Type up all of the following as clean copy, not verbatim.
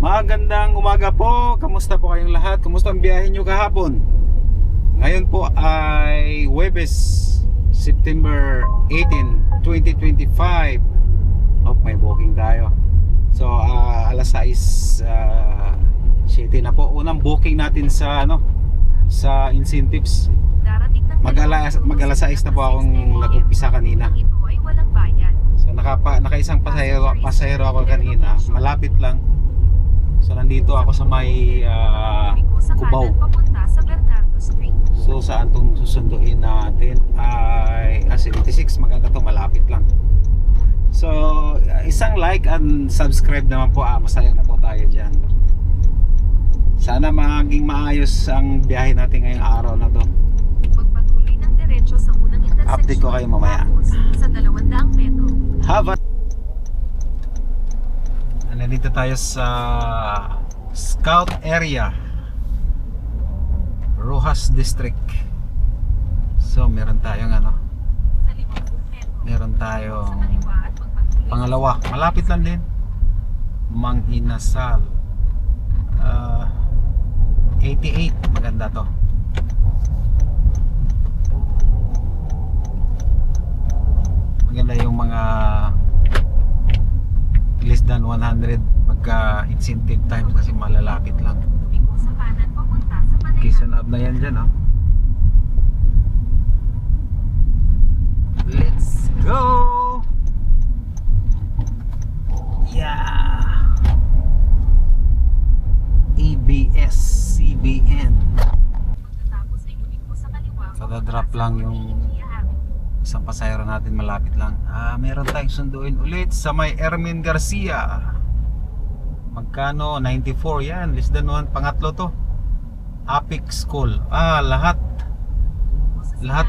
Magandang umaga po. Kamusta po kayong lahat? Kamusta ang biyahe nyo kahapon? Ngayon po ay Huwebes, September 18, 2025. Oh, may booking tayo. So, alas 6, 7 na po. Unang booking natin sa sa incentives. Mag-alas 6 na po akong nag-umpisa kanina. So, nakaisang pasahero ako kanina. Malapit lang. So nandito ako sa may Cubao. So saan itong susunduin natin ay 76, maganda to, malapit lang. So isang like and subscribe naman po, masaya na po tayo dyan. Sana maging maayos ang biyahe natin ngayong araw na to. Magpatuloy ng diretso sa unang intersection. Update ko kayo mamaya. Sa 200 metro. Have a... Nandito tayo sa Scout Area, Rojas District. So meron tayong meron tayong pangalawa, malapit lang din, Mang Inasal. 88, maganda to. Maganda yung mga less than 100 pagka incentive time kasi malalapit lang. Quezon Ave na yan dyan, Let's go! Yeah! ABS-CBN. Kada-drop lang yung isang pasahero natin, malapit lang. Meron tayong sunduin ulit sa may Ermin Garcia. Magkano? 94 yan, less than 1. Pangatlo to, Apex School. Lahat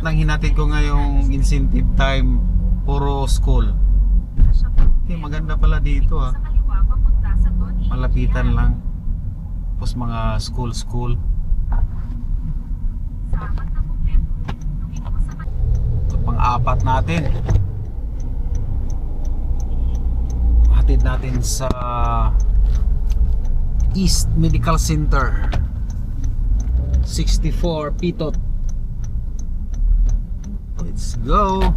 ng hinatid ko ngayong incentive time puro school. Okay, maganda pala dito, malapitan lang. Tapos mga school. Pang-apat natin, hatid natin sa East Medical Center, 64 Pitot. Let's go.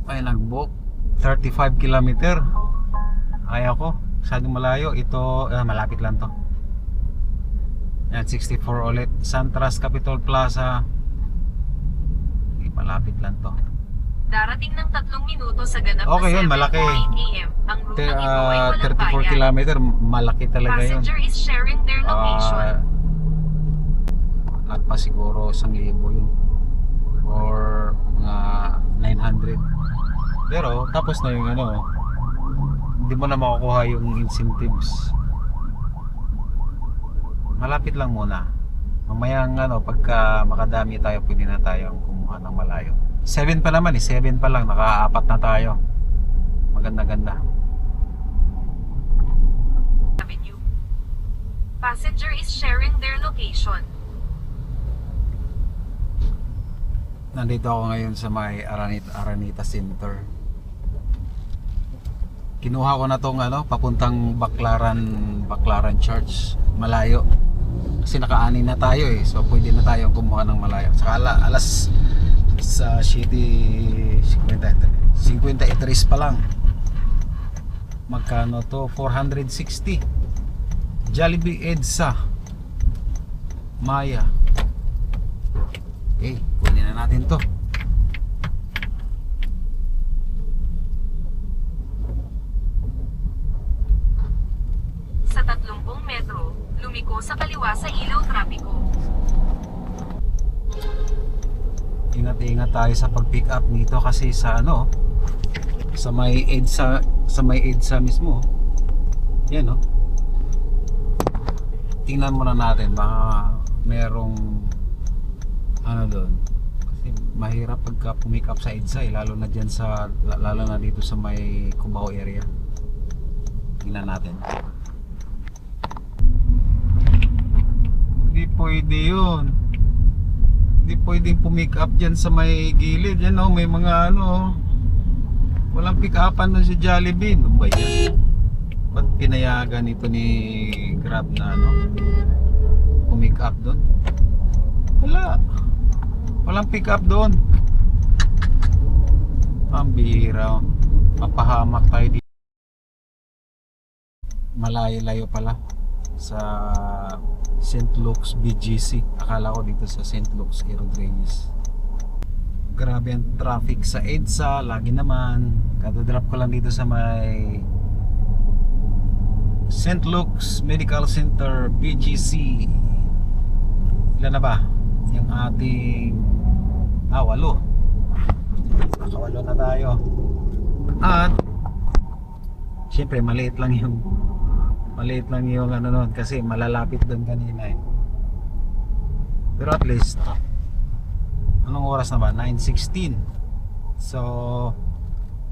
Ay, nag-book 35 kilometer. Ayaw ko, masyadong malayo. Ito, malapit lang to. Yan, 64 ulit. Santras Capitol Plaza. Malapit lang to. Darating ng 3 minuto sa ganap okay, na yun, malaki. 7:08 AM. Ang rutang ito ay walang 34 bayan. kilometer, malaki talaga yun. Passenger is sharing their location. At pa siguro 1,000 yun, or mga 900. Pero tapos na yung hindi mo na makukuha yung incentives. Malapit lang muna. Mamayang pagka makadami tayo, pwede na tayong kumuha ng malayo. 7 pa naman 7 pa lang, naka-4 na tayo. Maganda-ganda. Avenue. Passenger is sharing their location. Nandito ako ngayon sa may Araneta Center. Kinuha ko na tong papuntang Baclaran Church. Malayo. Kasi naka-anin na tayo so pwede na tayong kumuha ng malayo. Saka alas sa 53 pa lang. Magkano to? 460. Jollibee EDSA Maya. Okay, kunin na natin to. Sa 30 metro, lumiko sa kaliwa sa ilaw trapiko. Ingat-ingat tayo sa pag-pick up nito kasi sa sa may EDSA mismo. Yan tingnan muna natin, baka merong doon. Kasi mahirap pagka pumick up sa EDSA lalo na dito sa may Cubao area. Tingnan natin. pwede yun. Hindi pwedeng pumick up dyan sa may gilid. Yan oh, may mga ano. Walang pick upan dun sa Jollibee. Ano ba yan? Ba't pinayagan ito ni Grab na ano? Pumick up dun? Wala. Walang pick up dun. Ang bihira. Papahamak tayo dito. Malayo-layo pala sa St. Luke's BGC. Akala ko dito sa St. Luke's Rodriguez. Grabe ang traffic sa EDSA. Lagi naman. Kada-drop ko lang dito sa may St. Luke's Medical Center BGC. Ilan na ba? Yung ating 8. Nakawalo na tayo. At syempre maliit lang yung ano nun kasi malalapit doon kanina eh. Pero at least anong oras na ba? 9:16. So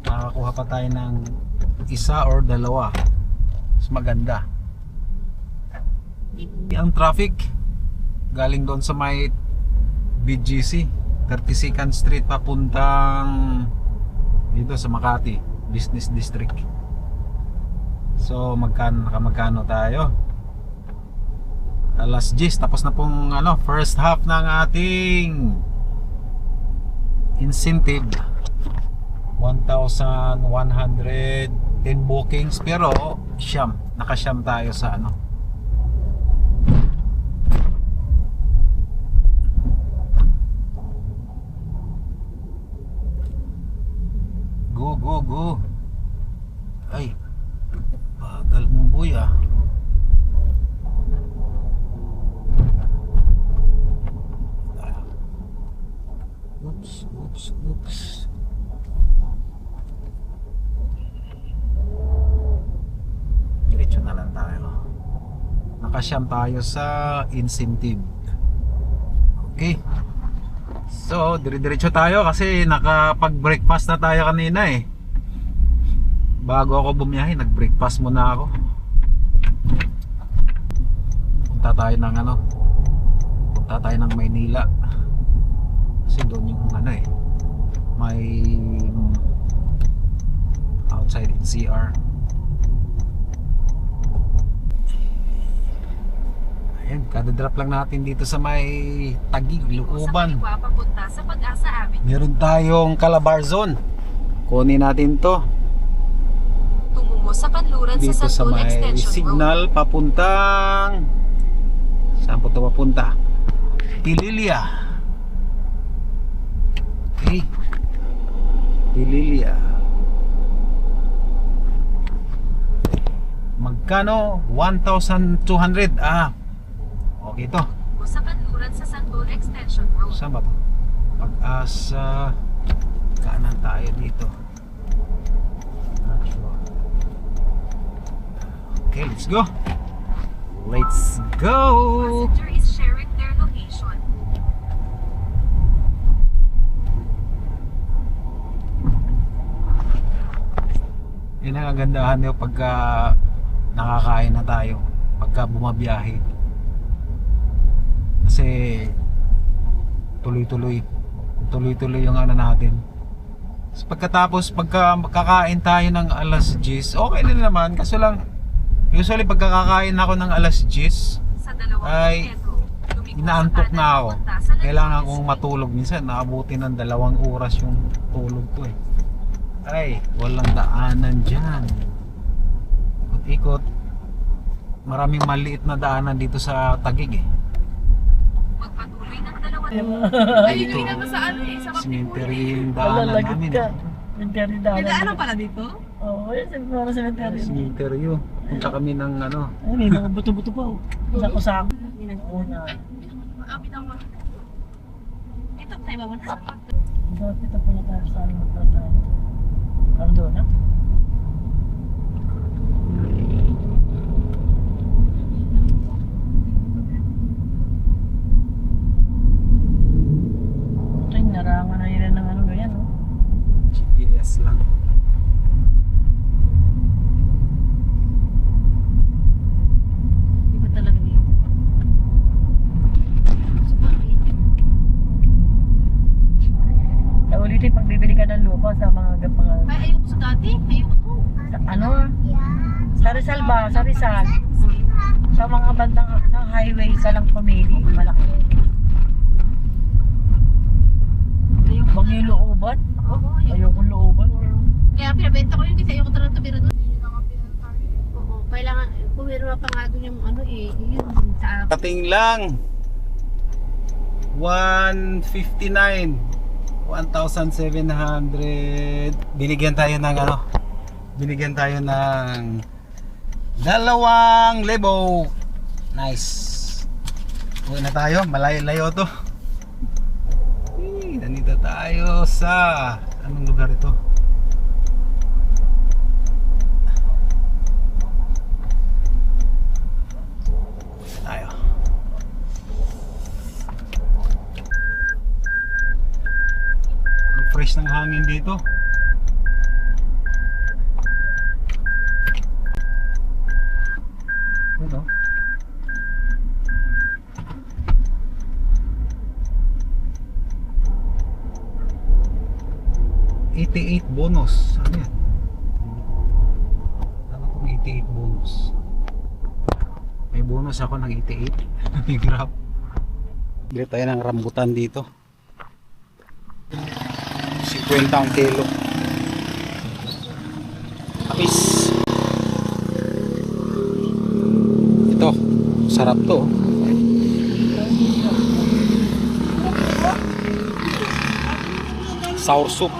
makakakuha pa tayo ng isa or dalawa. Mas maganda. Ang traffic galing doon sa may BGC 32nd Street papuntang dito sa Makati Business District. So magkano tayo? Alas 10 tapos na pong ano, first half ng ating incentive. 1,110 bookings pero nakasyam tayo sa ano. Go. Ay, bagal mo boy ah. Oops. Diretso na lang tayo. Nakasyam tayo sa incentive. Okay. So, dire-diretso tayo kasi nakapag-breakfast na tayo kanina eh. Bago ako bumiyahe, nag-breakfast muna ako. Punta tayo ng Maynila. Kasi doon yung ano eh, may outside NCR. Ayan, kada drop lang natin dito sa may Taguig, Lukuban. Sa kaliwa papunta sa Pag-asa Avenue. Meron tayong Calabarzon. Kunin natin to. Tumungo sa Panluran Dito sa sa Santol may Extension signal papuntang saan po ito papunta? Pililia. Okay. Pililia. Magkano? 1,200. Okay to. Tumungo sa Panluran sa Santol Extension Road. Saan ba to? Pag-asa. Kanan tayo dito. Okay, let's go. Let's go. Passenger is sharing their location. Yun ang kagandahan nyo pagka nakakain na tayo, pagka bumabiyahe. Kasi tuloy-tuloy yung ano natin. So, pagkatapos pagka kakain tayo ng alas 10, okay din naman. Kaso lang usually pagkakakain ako ng alas 10 Sa dalawang ay metro, lumiko sa inaantok kanan na ako. papunta sa Kailangan Lanao kong Street. matulog. Minsan naabuti ng 2 oras yung tulog ko eh. Ay, walang daanan dyan. Ikot-ikot. Maraming maliit na daanan dito sa Taguig eh. Magpatuloy ng dalawang Ayun yung inano sa ano eh, sa Cemetery yung Wala, daanan lagit namin ka. eh. Cemetery May daanan. daanan pala dito? Oo, yun, siguro cemetery. Cemetery yun. Punta kami ng ano. Ay, may mga buto-buto pa. Sako-sako. Oo na. Ito, tayo ba muna? Ito po na tayo sa ano na tayo. Ano doon, ha? Ito yung narangan na nila ng ano ganyan, no? GPS lang. Di ba talaga dito? Rizal. Sa mga bandang sa highway ka lang pumili, malaki. Bang yung looban? Oo, Ayokong looban. Kaya pinabenta ko yun kasi ayoko talaga tumira doon. Oo, kailangan, pumirma pa nga doon yung ano eh, yun sa Kating lang 159 1,700. Binigyan tayo ng ano? Binigyan tayo ng 2,000. Nice. Uwi na tayo, malayo-layo to. Nandito tayo sa anong lugar ito? Tayo. Ang fresh ng hangin dito. Ano? $88 bonus. Ano yan? Ano kung 88 bonus? May bonus ako ng 88. May grab. Bili tayo ng rambutan dito. 50 ang kilo. Tapis. Ito. Sarap to. Sour soup.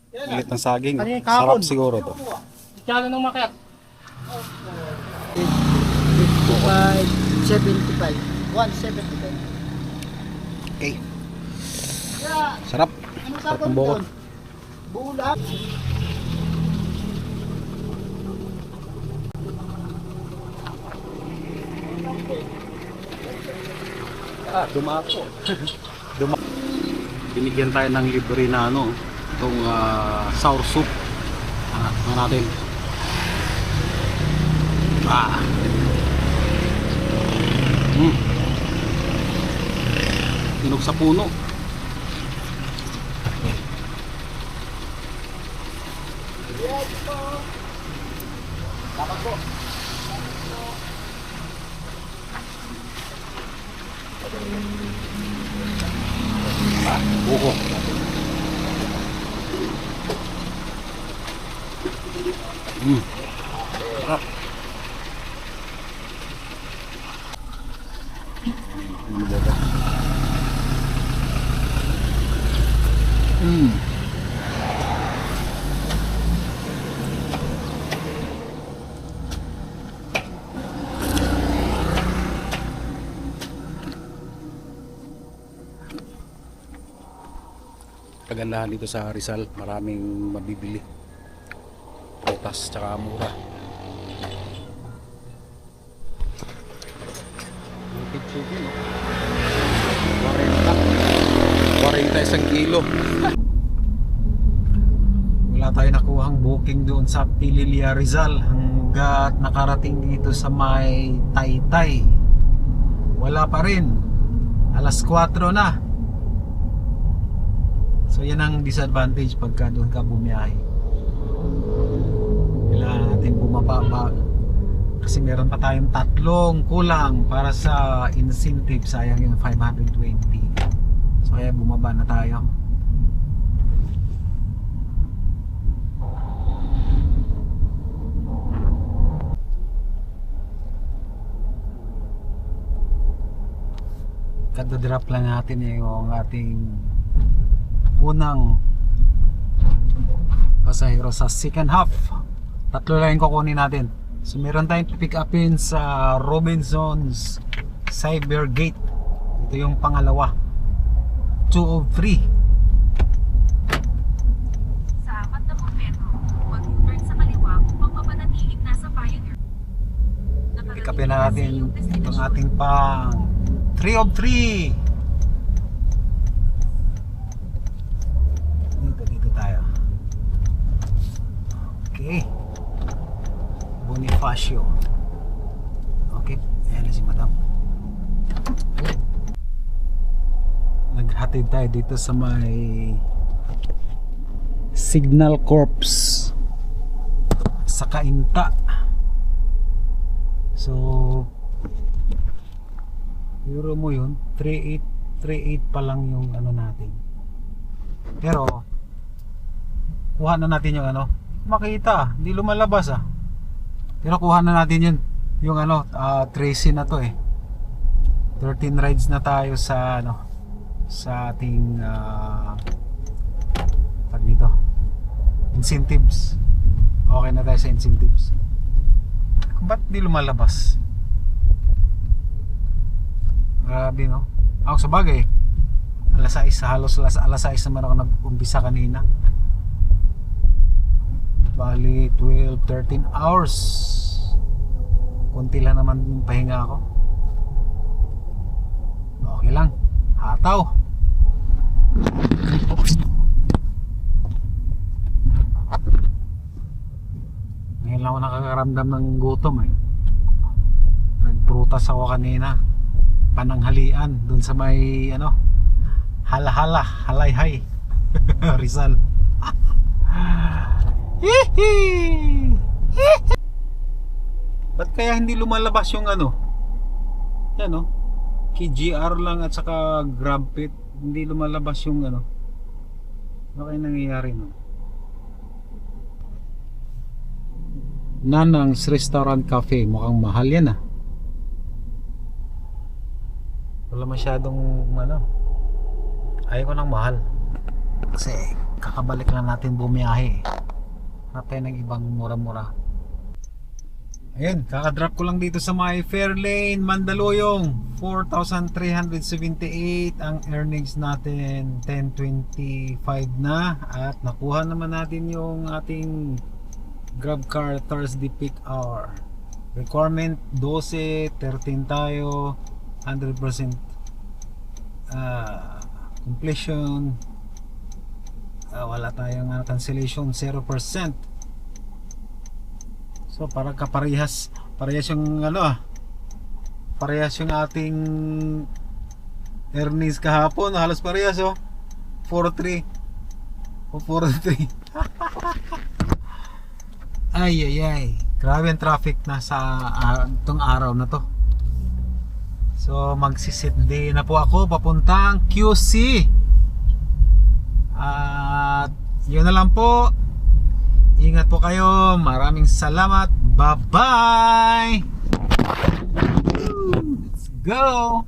Ulit ng saging. Sarap siguro to. Kano nung makyat? 75. 175. Okay. Sarap. Sarap ng bukot. Dumako. Binigyan tayo ng libre na ano, itong sour soup. Ano natin? Tinog sa puno. Buko. Sarap. Kagandahan dito sa Rizal, maraming mabibili. Prutas tsaka mura. Chicken, 40 isang kilo. Wala tayo nakuhang booking doon sa Pililia Rizal hanggat nakarating dito sa may Taytay. Wala pa rin. Alas 4 na. So yan ang disadvantage pagka doon ka bumiyahe. Kailangan natin bumaba kasi meron pa tayong 3 kulang para sa incentive, sayang yung 520. So kaya bumaba na tayo. Kada-drop lang natin yung ating unang pasahero sa second half. 3 lang yung kukunin natin. So meron tayong pick upin sa Robinson's Cybergate. Ito yung pangalawa. 2 of 3. Sa 40 metro, mag-turn sa kaliwa upang mapanatiling nasa Pioneer. Pick upin natin itong ating pang 3 of 3. Dito tayo. Okay. Bonifacio. Okay, ayan na si madam. Naghatid tayo dito sa may Signal Corps sa Cainta. So euro mo yun, 3.8 pa lang yung ano natin. Pero kuha na natin yung ano, makita, hindi lumalabas ah. Pero kuha na natin yun, yung ano, 13 na to eh. 13 rides na tayo sa ano, sa ating tag nito, incentives. Okay na tayo sa incentives. Ba't di lumalabas? Grabe no. Ako sa bagay, alas 6, halos alas 6 naman ako nag-umpisa kanina. Bali 12, 13 hours. Kunti lang naman yung pahinga ako. Okay lang, hataw. Ngayon lang ako nakakaramdam ng gutom eh. Nagprutas ako kanina, pananghalian dun sa may ano, halahala, halayhay. Rizal. Ba't kaya hindi lumalabas yung ano? Yan no, KGR lang at saka GrabPit, hindi lumalabas yung ano. Ano kaya nangyayari no? Nanang's Restaurant Cafe, mukhang mahal yan ah. Wala masyadong ano, ayaw ko ng mahal kasi kakabalik lang natin bumiyahe. Hanap tayo ng ibang mura-mura. Ayun, kakadrop ko lang dito sa may Fairlane, Mandaluyong. 4,378 ang earnings natin, 10.25 na. At nakuha naman natin yung ating GrabCar Thursday peak hour. Requirement 12, 13 tayo, 100% completion. Wala tayong cancellation, 0%. So parang kaparehas yung ano parehas yung ating earnings kahapon, halos parehas oh. 4.3 o 4.3. Ay, grabe ang traffic na sa itong araw na to. So magsisit day na po ako papuntang QC. At yun na lang po. Ingat po kayo. Maraming salamat. Bye-bye. Let's go.